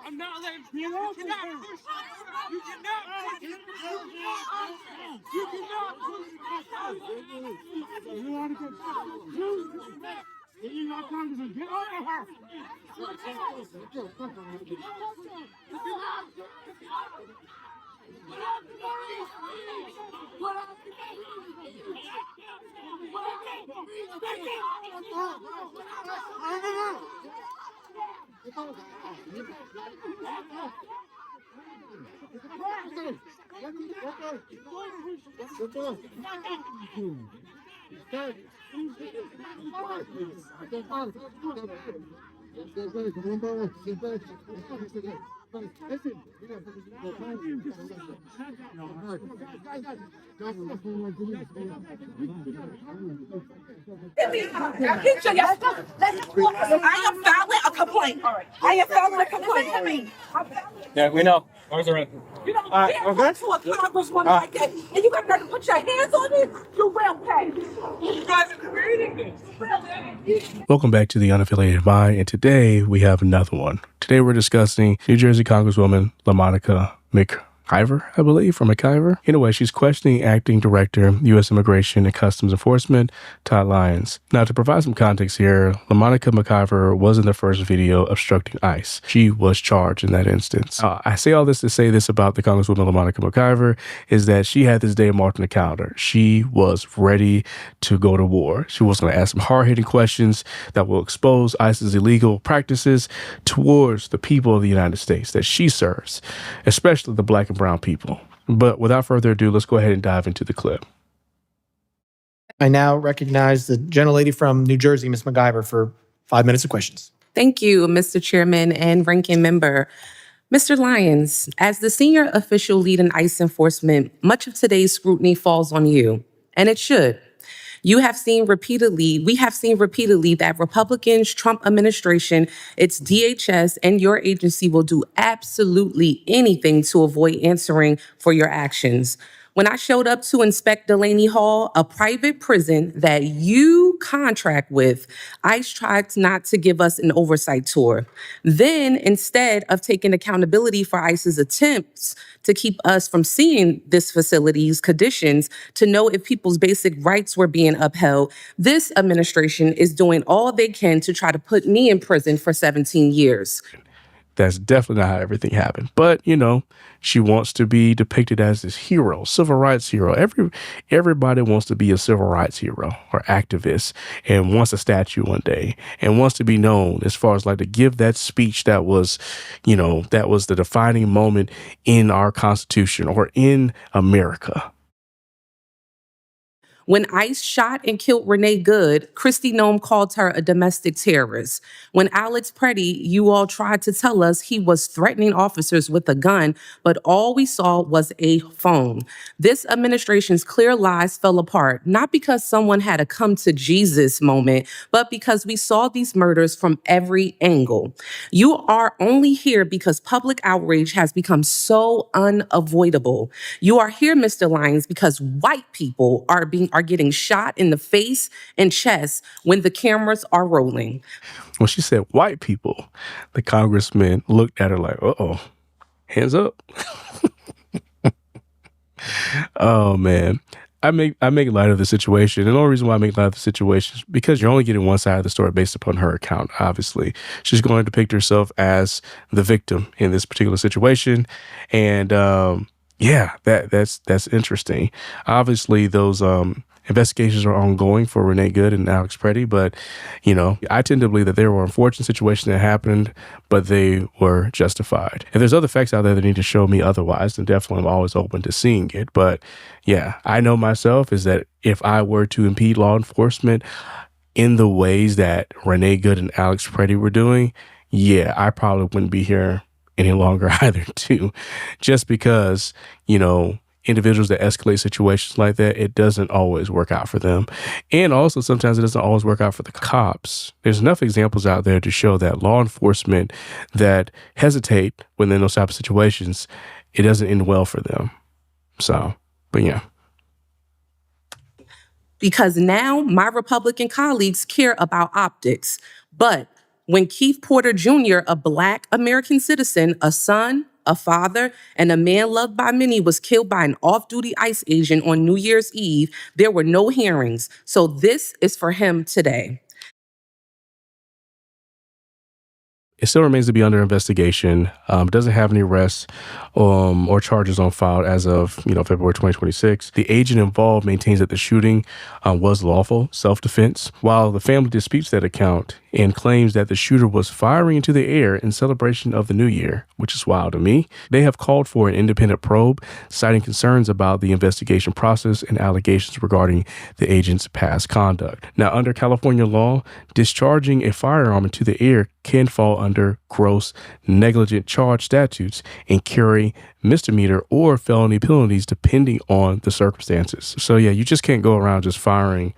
I'm not letting you cannot push. You cannot push. You cannot push. You not Congressman. Get out of her. I am filing a complaint. I am filing a complaint. Yeah, we know. You don't dare talk to a congresswoman like that, and you got to put your hands on it. You will pay. You guys are creating this. Welcome back to the Unaffiliated Mind, and today we have another one. Today we're discussing New Jersey Congresswoman Lamonica Mciver, I believe, from Mciver. Anyway, she's questioning Acting Director, U.S. Immigration and Customs Enforcement, Todd Lyons. Now, to provide some context here, Lamonica Mciver was in the first video obstructing ICE. She was charged in that instance. I say all this to say this about the Congresswoman Lamonica Mciver, is that she had this day marked on the calendar. She was ready to go to war. She was going to ask some hard-hitting questions that will expose ICE's illegal practices towards the people of the United States that she serves, especially the Black and brown people. But without further ado, let's go ahead and dive into the clip. I now recognize the gentlelady from New Jersey, Ms. Mciver, for 5 minutes of questions. Thank you, Mr. Chairman and Ranking Member. Mr. Lyons, as the senior official lead in ICE enforcement, much of today's scrutiny falls on you, and it should. We have seen repeatedly that Republicans, Trump administration, its DHS, and your agency will do absolutely anything to avoid answering for your actions. When I showed up to inspect Delaney Hall, a private prison that you contract with, ICE tried not to give us an oversight tour. Then, instead of taking accountability for ICE's attempts to keep us from seeing this facility's conditions to know if people's basic rights were being upheld, this administration is doing all they can to try to put me in prison for 17 years. That's definitely not how everything happened. But, you know, she wants to be depicted as this hero, civil rights hero. Everybody wants to be a civil rights hero or activist and wants a statue one day and wants to be known as far as like to give that speech that was, you know, that was the defining moment in our Constitution or in America. When ICE shot and killed Renee Good, Kristi Noem called her a domestic terrorist. When Alex Preddy, you all tried to tell us he was threatening officers with a gun, but all we saw was a phone. This administration's clear lies fell apart, not because someone had a come to Jesus moment, but because we saw these murders from every angle. You are only here because public outrage has become so unavoidable. You are here, Mr. Lyons, because white people are getting shot in the face and chest when the cameras are rolling. When she said white people, the congressman looked at her like, uh-oh, hands up. Oh, man. I make light of the situation. And the only reason why I make light of the situation is because you're only getting one side of the story based upon her account, obviously. She's going to depict herself as the victim in this particular situation. And yeah, that's interesting. Obviously, those investigations are ongoing for Renee Good and Alex Preddy, but, you know, I tend to believe that there were unfortunate situations that happened, but they were justified. If there's other facts out there that need to show me otherwise, then definitely I'm always open to seeing it. But yeah, I know myself is that if I were to impede law enforcement in the ways that Renee Good and Alex Preddy were doing, yeah, I probably wouldn't be here any longer either too, just because, you know, individuals that escalate situations like that, it doesn't always work out for them. And also sometimes it doesn't always work out for the cops. There's enough examples out there to show that law enforcement that hesitate when they're in those type of situations, it doesn't end well for them. So, but yeah. because now my Republican colleagues care about optics. But when Keith Porter Jr., a Black American citizen, a son, a father, and a man loved by many, was killed by an off-duty ICE agent on New Year's Eve, there were no hearings. So this is for him today. It still remains to be under investigation. It doesn't have any arrests or charges on file as of February 2026. The agent involved maintains that the shooting was lawful self-defense, while the family disputes that account and claims that the shooter was firing into the air in celebration of the new year, which is wild to me. They have called for an independent probe, citing concerns about the investigation process and allegations regarding the agent's past conduct. Now, under California law, discharging a firearm into the air can fall under gross negligent charge statutes and carry misdemeanor or felony penalties depending on the circumstances. So yeah, you just can't go around just firing,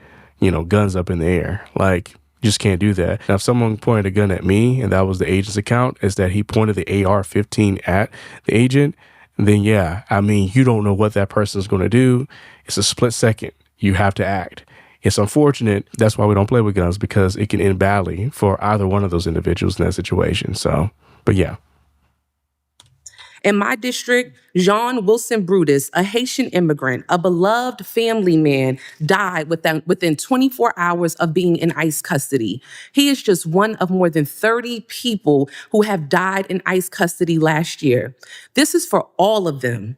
guns up in the air. Like, you just can't do that. Now, if someone pointed a gun at me and that was the agent's account, is that he pointed the AR-15 at the agent, then yeah, you don't know what that person is going to do. It's a split second. You have to act. It's unfortunate. That's why we don't play with guns, because it can end badly for either one of those individuals in that situation. So, but yeah. In my district, Jean Wilson Brutus, a Haitian immigrant, a beloved family man, died within 24 hours of being in ICE custody. He is just one of more than 30 people who have died in ICE custody last year. This is for all of them.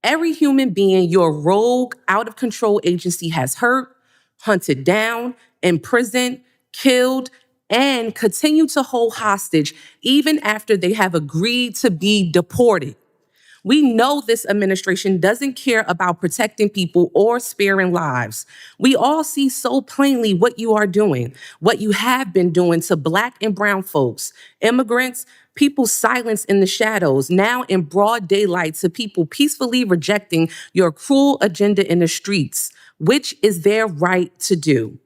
Every human being your rogue, out-of-control agency has hurt, hunted down, imprisoned, killed, and continue to hold hostage even after they have agreed to be deported. We know this administration doesn't care about protecting people or sparing lives. We all see so plainly what you are doing, what you have been doing to Black and brown folks, immigrants, people silenced in the shadows, now in broad daylight, to people peacefully rejecting your cruel agenda in the streets, which is their right to do.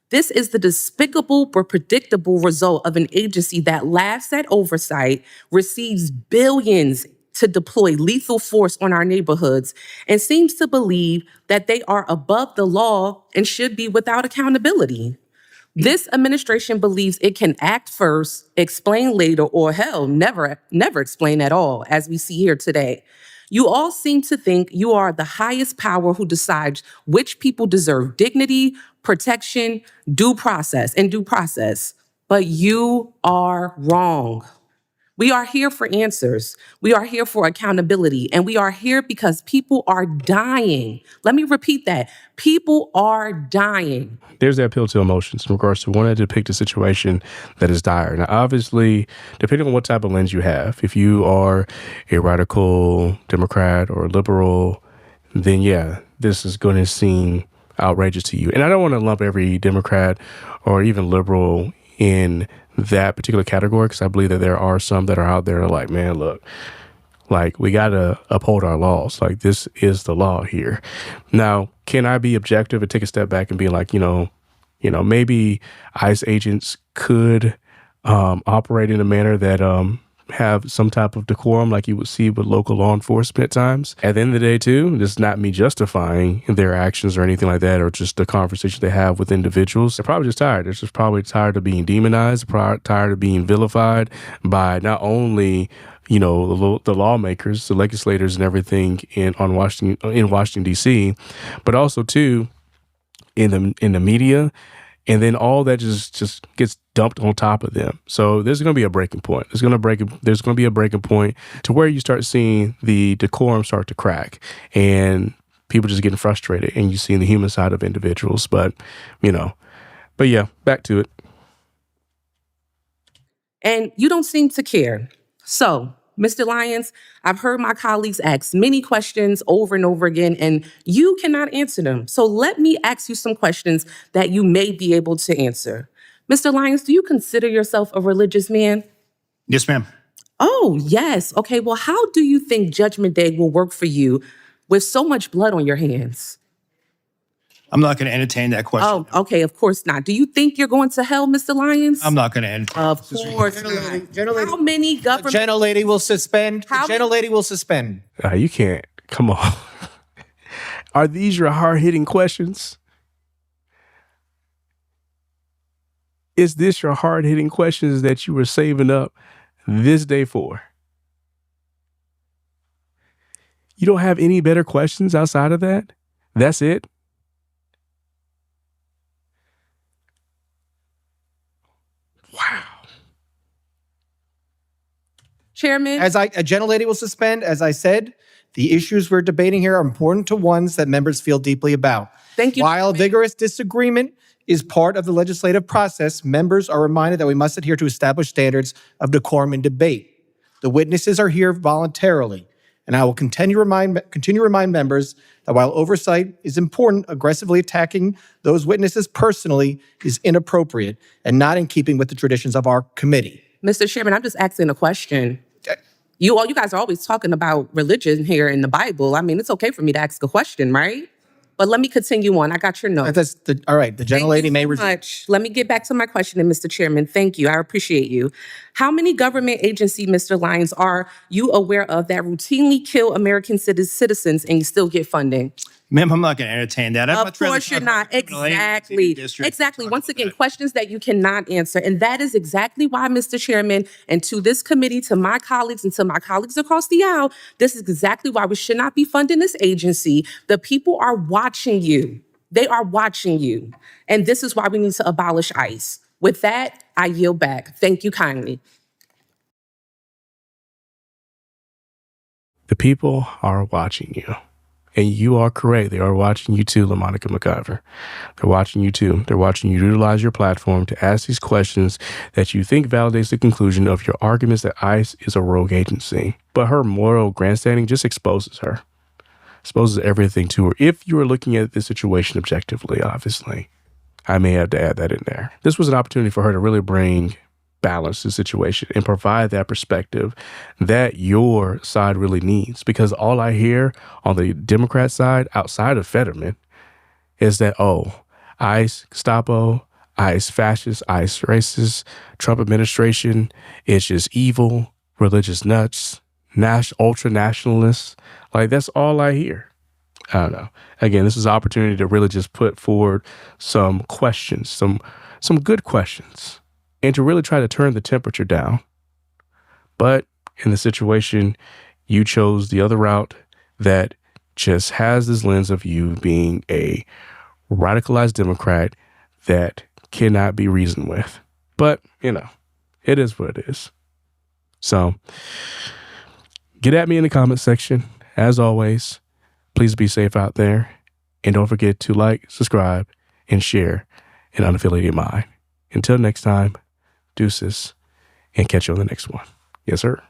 This is the despicable but predictable result of an agency that laughs at oversight, receives billions to deploy lethal force on our neighborhoods, and seems to believe that they are above the law and should be without accountability. This administration believes it can act first, explain later, or hell, never explain at all, as we see here today. You all seem to think you are the highest power who decides which people deserve dignity, protection, due process. But you are wrong. We are here for answers. We are here for accountability. And we are here because people are dying. Let me repeat that. People are dying. There's the appeal to emotions in regards to wanting to depict a situation that is dire. Now, obviously, depending on what type of lens you have, if you are a radical Democrat or liberal, then yeah, this is going to seem outrageous to you. And I don't want to lump every Democrat or even liberal in that particular category, because I believe that there are some that are out there like, man, look, like, we got to uphold our laws. Like, this is the law here. Now, can I be objective and take a step back and be like, maybe ICE agents could operate in a manner that have some type of decorum like you would see with local law enforcement at times. At the end of the day, too, this is not me justifying their actions or anything like that, or just the conversation they have with individuals. They're probably just tired. They're just probably tired of being demonized, tired of being vilified by not only the lawmakers, the legislators, and everything in Washington D.C., but also too in the media. And then all that just gets dumped on top of them. So there's going to be a breaking point. There's going to be a breaking point to where you start seeing the decorum start to crack and people just getting frustrated, and you see the human side of individuals. But yeah, back to it. And you don't seem to care. So, Mr. Lyons, I've heard my colleagues ask many questions over and over again, and you cannot answer them. So let me ask you some questions that you may be able to answer. Mr. Lyons, do you consider yourself a religious man? Yes, ma'am. Oh, yes. Okay, well, how do you think Judgment Day will work for you with so much blood on your hands? I'm not going to entertain that question. Oh, okay, of course not. Do you think you're going to hell, Mr. Lyons? I'm not going to entertain. Of course not. How many government... Gentlelady will suspend. Gentlelady will suspend. You can't. Come on. Are these your hard-hitting questions? Is this your hard-hitting questions that you were saving up this day for? You don't have any better questions outside of that? That's it? Wow. Chairman. As a gentlelady will suspend, as I said, the issues we're debating here are important to ones that members feel deeply about. Thank you. While vigorous disagreement is part of the legislative process, members are reminded that we must adhere to established standards of decorum in debate. The witnesses are here voluntarily, and I will continue to remind members that while oversight is important, aggressively attacking those witnesses personally is inappropriate and not in keeping with the traditions of our committee. Mr. Chairman, I'm just asking a question. You guys are always talking about religion here in the Bible. I mean, it's okay for me to ask a question, right? But let me continue on. I got your notes. All right. The gentlelady may resume. Much. Let me get back to my question, Mr. Chairman. Thank you. I appreciate you. How many government agencies, Mr. Lyons, are you aware of that routinely kill American citizens and you still get funding? Ma'am, I'm not going to entertain that. Of course you're not. Exactly. Once again, questions that you cannot answer. And that is exactly why, Mr. Chairman, and to this committee, to my colleagues and to my colleagues across the aisle, this is exactly why we should not be funding this agency. The people are watching you. They are watching you. And this is why we need to abolish ICE. With that, I yield back. Thank you kindly. The people are watching you. And you are correct. They are watching you too, Lamonica Mciver. They're watching you too. They're watching you utilize your platform to ask these questions that you think validates the conclusion of your arguments that ICE is a rogue agency. But her moral grandstanding just exposes her. Exposes everything to her. If you are looking at this situation objectively, obviously, I may have to add that in there. This was an opportunity for her to really bring balance to the situation and provide that perspective that your side really needs. Because all I hear on the Democrat side, outside of Fetterman, is that, ICE, Gestapo, ICE fascist, ICE racist, Trump administration, it's just evil, religious nuts, ultra nationalists. Like, that's all I hear. I don't know. Again, this is an opportunity to really just put forward some questions, some good questions, and to really try to turn the temperature down. But in the situation, you chose the other route that just has this lens of you being a radicalized Democrat that cannot be reasoned with. But, it is what it is. So get at me in the comment section. As always, please be safe out there. And don't forget to like, subscribe, and share an unaffiliated mind. Until next time, deuces, and catch you on the next one. Yes, sir.